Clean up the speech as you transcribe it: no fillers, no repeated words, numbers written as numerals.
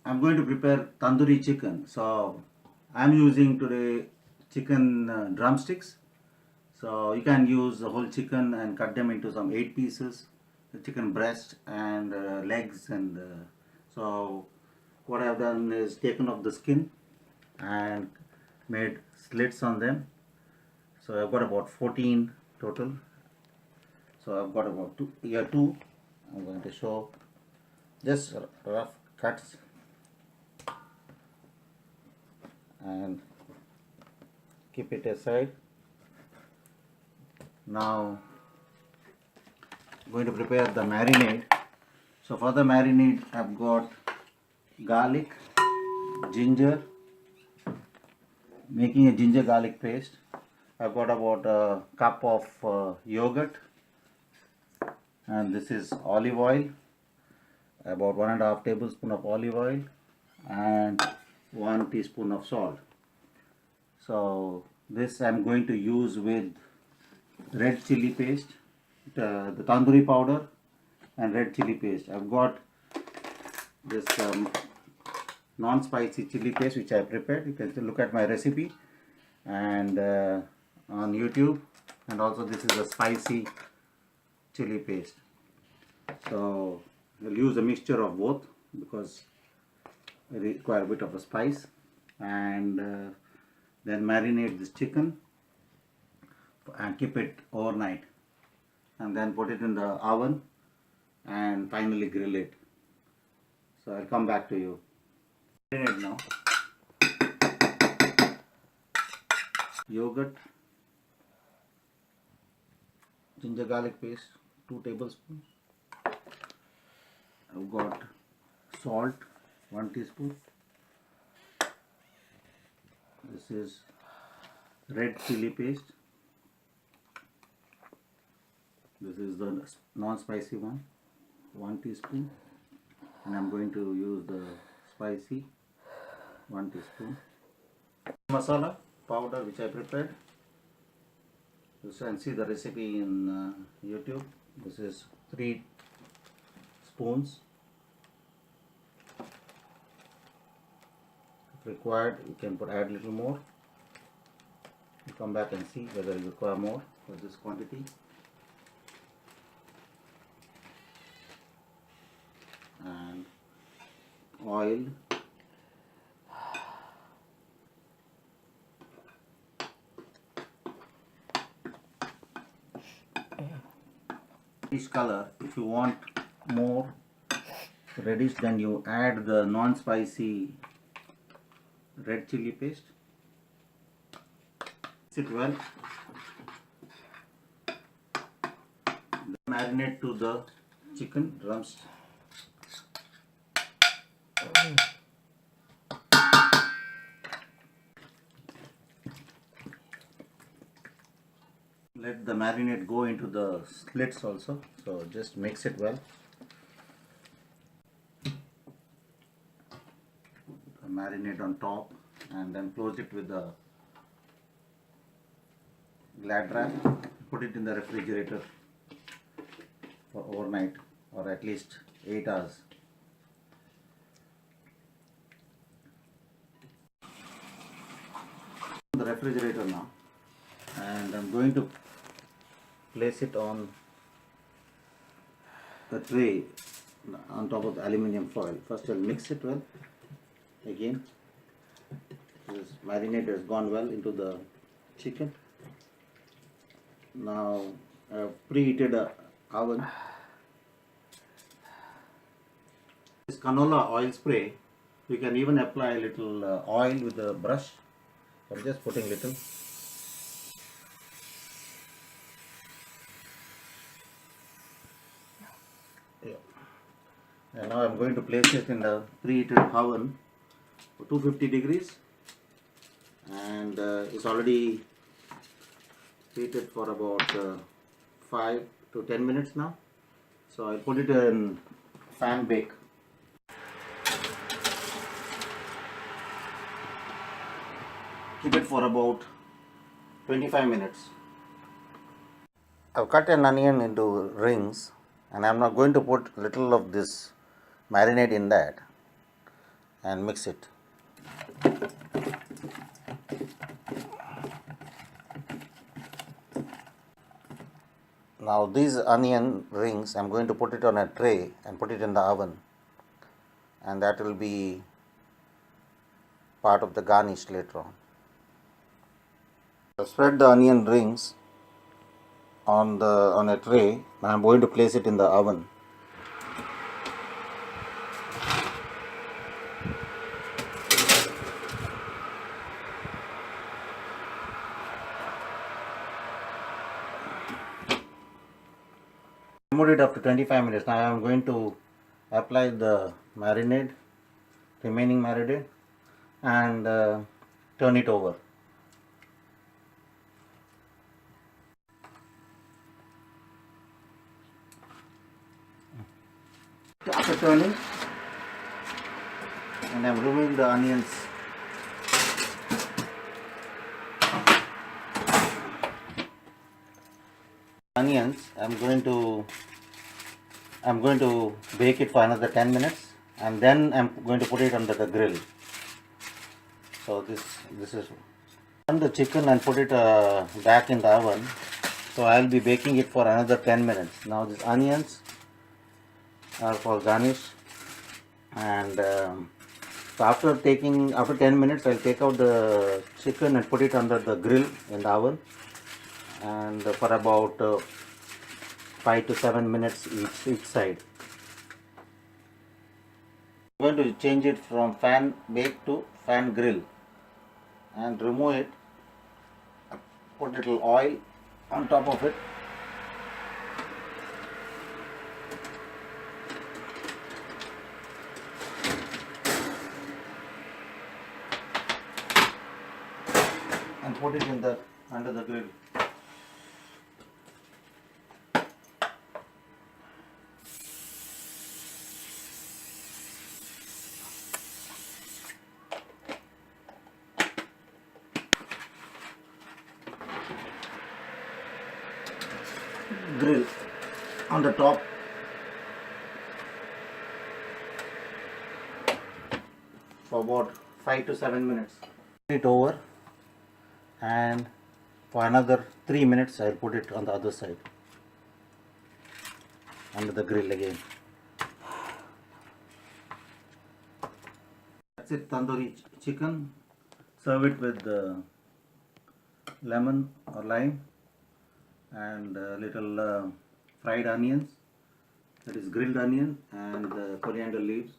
I'm going to prepare tandoori chicken. So I'm using today chicken drumsticks. So you can use the whole chicken and cut them into some 8 pieces, the chicken breast and legs, and so what I've done is taken off the skin and made slits on them. So I've got about 14 total. So I've got about two. I'm going to show just rough cuts and keep it aside. Now I'm going to prepare the marinade. So for the marinade I've got garlic, ginger, making a ginger garlic paste. I've got about a cup of yogurt, and this is olive oil, about 1.5 tablespoon of olive oil and 1 teaspoon of salt. So this I'm going to use with red chili paste, the tandoori powder and red chili paste. I've got this non-spicy chili paste which I prepared. You can still look at my recipe and on YouTube, and also this is a spicy chili paste. So we'll use a mixture of both because I require a bit of a spice, and then marinate this chicken and keep it overnight, and then put it in the oven and finally grill it. So I'll come back to you. Marinate now. Yogurt, ginger garlic paste 2 tablespoons. I've got salt 1 teaspoon. This is red chili paste. This is the non-spicy one, 1 teaspoon, and I'm going to use the spicy 1 teaspoon. Masala powder which I prepared. You can see the recipe in YouTube. This is 3 spoons. If required, you can add a little more. You come back and see whether you require more for this quantity. And oil. Reddish color. If you want more reddish, then you add the non-spicy red chili paste. Mix it well. Marinate to the chicken drums. Let the marinade go into the slits also, so just mix it well. The marinade on top, and then close it with the glad wrap. Put it in the refrigerator for overnight, or at least 8 hours. The refrigerator now, and I'm going to place it on the tray on top of the aluminium foil. First I'll mix it well. Again, this marinade has gone well into the chicken. Now I've preheated a oven. This canola oil spray, you can even apply a little oil with a brush. I'm just putting little. And now I'm going to place it in the preheated oven for 250 degrees, and it's already heated for about 5 to 10 minutes now. So I put it in fan bake. Keep it for about 25 minutes. I've cut an onion into rings, and I'm now going to put little of this marinade in that, and mix it. Now these onion rings, I'm going to put it on a tray and put it in the oven, and that will be part of the garnish later on. Spread the onion rings on a tray. Now I'm going to place it in the oven. Remove it after 25 minutes. Now I am going to apply the remaining marinade, and turn it over. After turning, and I am removing the onions. I'm going to bake it for another 10 minutes, and then I'm going to put it under the grill. So this is on the chicken and put it back in the oven. So I'll be baking it for another 10 minutes. Now these onions are for garnish, and so after 10 minutes, I'll take out the chicken and put it under the grill in the oven, and for about 5 to 7 minutes each side. I'm going to change it from fan bake to fan grill and remove it. Put a little oil on top of it. And put it under the grill. Grill on the top. For about 5 to 7 minutes. Put it over, and for another 3 minutes I'll put it on the other side under the grill again. That's it, tandoori chicken. Serve it with lemon or lime and little fried onions, that is grilled onion, and coriander leaves.